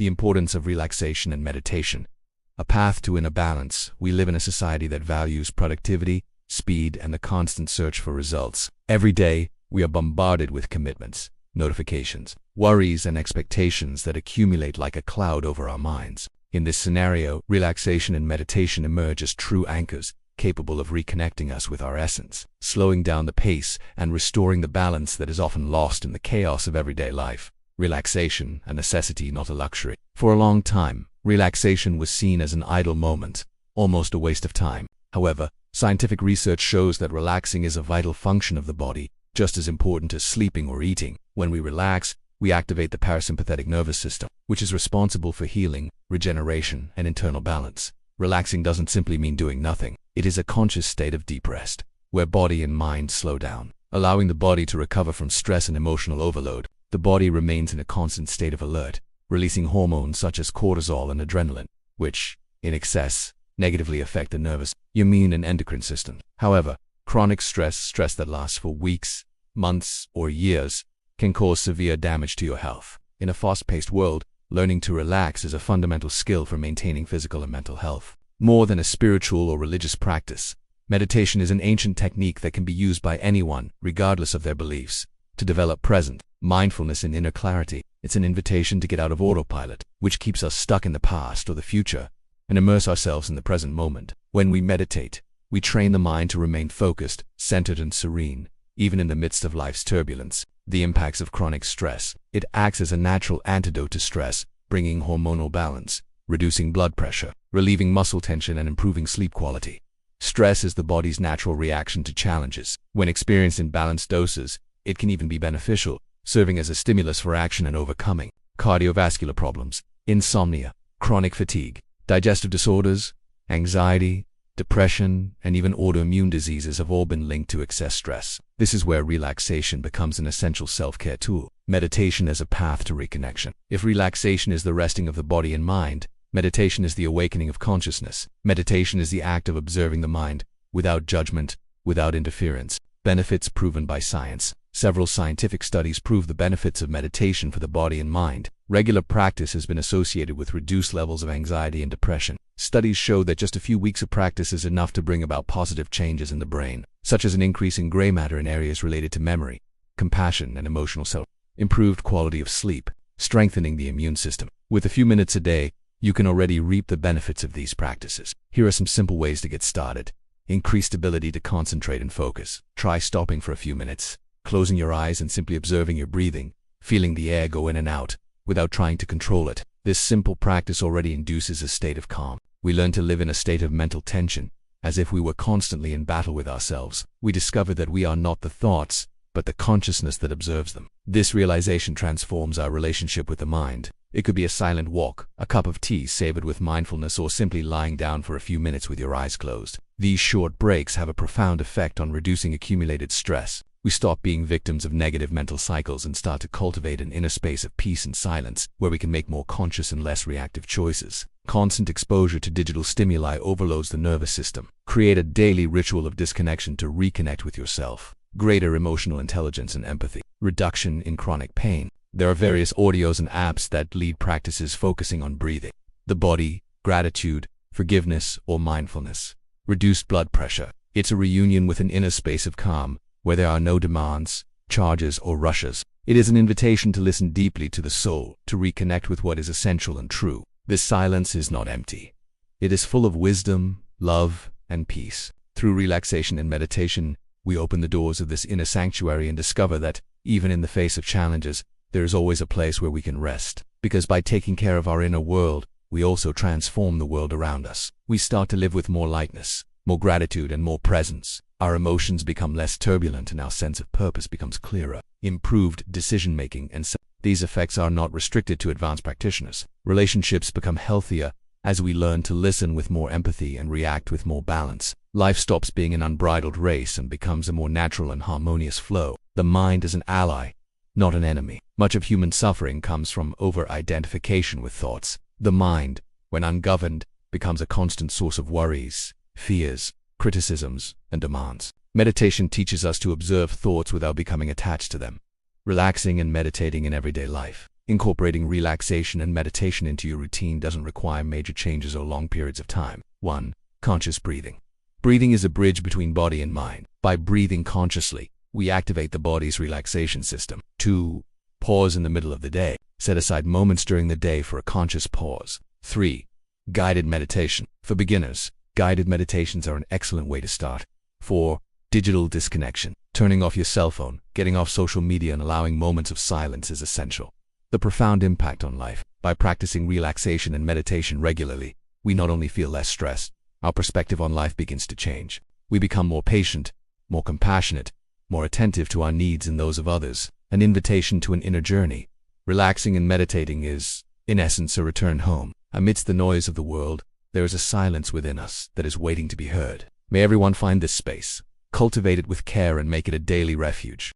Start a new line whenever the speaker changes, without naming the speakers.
The importance of relaxation and meditation. A path to inner balance. We live in a society that values productivity, speed, and the constant search for results. Every day, we are bombarded with commitments, notifications, worries, and expectations that accumulate like a cloud over our minds. In this scenario, relaxation and meditation emerge as true anchors, capable of reconnecting us with our essence, slowing down the pace and restoring the balance that is often lost in the chaos of everyday life. Relaxation, a necessity, not a luxury. For a long time, relaxation was seen as an idle moment, almost a waste of time. However, scientific research shows that relaxing is a vital function of the body, just as important as sleeping or eating. When we relax, we activate the parasympathetic nervous system, which is responsible for healing, regeneration, and internal balance. Relaxing doesn't simply mean doing nothing. It is a conscious state of deep rest, where body and mind slow down, allowing the body to recover from stress and emotional overload. The body remains in a constant state of alert, releasing hormones such as cortisol and adrenaline, which, in excess, negatively affect the nervous, immune, and endocrine system. However, chronic stress that lasts for weeks, months, or years, can cause severe damage to your health. In a fast-paced world, learning to relax is a fundamental skill for maintaining physical and mental health. More than a spiritual or religious practice, meditation is an ancient technique that can be used by anyone, regardless of their beliefs, to develop present mindfulness and inner clarity. It's an invitation to get out of autopilot, which keeps us stuck in the past or the future, and immerse ourselves in the present moment. When we meditate, we train the mind to remain focused, centered, and serene, even in the midst of life's turbulence. The impacts of chronic stress. It acts as a natural antidote to stress, bringing hormonal balance, reducing blood pressure, relieving muscle tension, and improving sleep quality. Stress is the body's natural reaction to challenges. When experienced in balanced doses, it can even be beneficial, serving as a stimulus for action and overcoming cardiovascular problems, insomnia, chronic fatigue, digestive disorders, anxiety, depression, and even autoimmune diseases have all been linked to excess stress. This is where relaxation becomes an essential self-care tool. Meditation as a path to reconnection. If relaxation is the resting of the body and mind, meditation is the awakening of consciousness. Meditation is the act of observing the mind, without judgment, without interference. Benefits proven by science. Several scientific studies prove the benefits of meditation for the body and mind. Regular practice has been associated with reduced levels of anxiety and depression. Studies show that just a few weeks of practice is enough to bring about positive changes in the brain, such as an increase in gray matter in areas related to memory, compassion, and emotional self. Improved quality of sleep, strengthening the immune system. With a few minutes a day, you can already reap the benefits of these practices. Here are some simple ways to get started. Increased ability to concentrate and focus. Try stopping for a few minutes, closing your eyes and simply observing your breathing, feeling the air go in and out, without trying to control it. This simple practice already induces a state of calm. We learn to live in a state of mental tension, as if we were constantly in battle with ourselves. We discover that we are not the thoughts, but the consciousness that observes them. This realization transforms our relationship with the mind. It could be a silent walk, a cup of tea savored with mindfulness, or simply lying down for a few minutes with your eyes closed. These short breaks have a profound effect on reducing accumulated stress. We stop being victims of negative mental cycles and start to cultivate an inner space of peace and silence, where we can make more conscious and less reactive choices. Constant exposure to digital stimuli overloads the nervous system. Create a daily ritual of disconnection to reconnect with yourself. Greater emotional intelligence and empathy. Reduction in chronic pain. There are various audios and apps that lead practices focusing on breathing, the body, gratitude, forgiveness, or mindfulness. Reduced blood pressure. It's a reunion with an inner space of calm, where there are no demands, charges, or rushes. It is an invitation to listen deeply to the soul, to reconnect with what is essential and true. This silence is not empty. It is full of wisdom, love, and peace. Through relaxation and meditation, we open the doors of this inner sanctuary and discover that, even in the face of challenges, there is always a place where we can rest. Because by taking care of our inner world, we also transform the world around us. We start to live with more lightness, more gratitude, and more presence. Our emotions become less turbulent and our sense of purpose becomes clearer. Improved decision-making and these effects are not restricted to advanced practitioners. Relationships become healthier as we learn to listen with more empathy and react with more balance. Life stops being an unbridled race and becomes a more natural and harmonious flow. The mind is an ally, not an enemy. Much of human suffering comes from over-identification with thoughts. The mind, when ungoverned, becomes a constant source of worries, fears, criticisms, and demands. Meditation teaches us to observe thoughts without becoming attached to them. Relaxing and meditating in everyday life. Incorporating relaxation and meditation into your routine doesn't require major changes or long periods of time. 1. Conscious breathing. Breathing is a bridge between body and mind. By breathing consciously, we activate the body's relaxation system. 2. Pause in the middle of the day. Set aside moments during the day for a conscious pause. 3. Guided meditation. For beginners, guided meditations are an excellent way to start. 4. Digital disconnection. Turning off your cell phone, getting off social media, and allowing moments of silence is essential. The profound impact on life. By practicing relaxation and meditation regularly, we not only feel less stressed, our perspective on life begins to change. We become more patient, more compassionate, more attentive to our needs and those of others. An invitation to an inner journey. Relaxing and meditating is, in essence, a return home. Amidst the noise of the world, there is a silence within us that is waiting to be heard. May everyone find this space, cultivate it with care, and make it a daily refuge.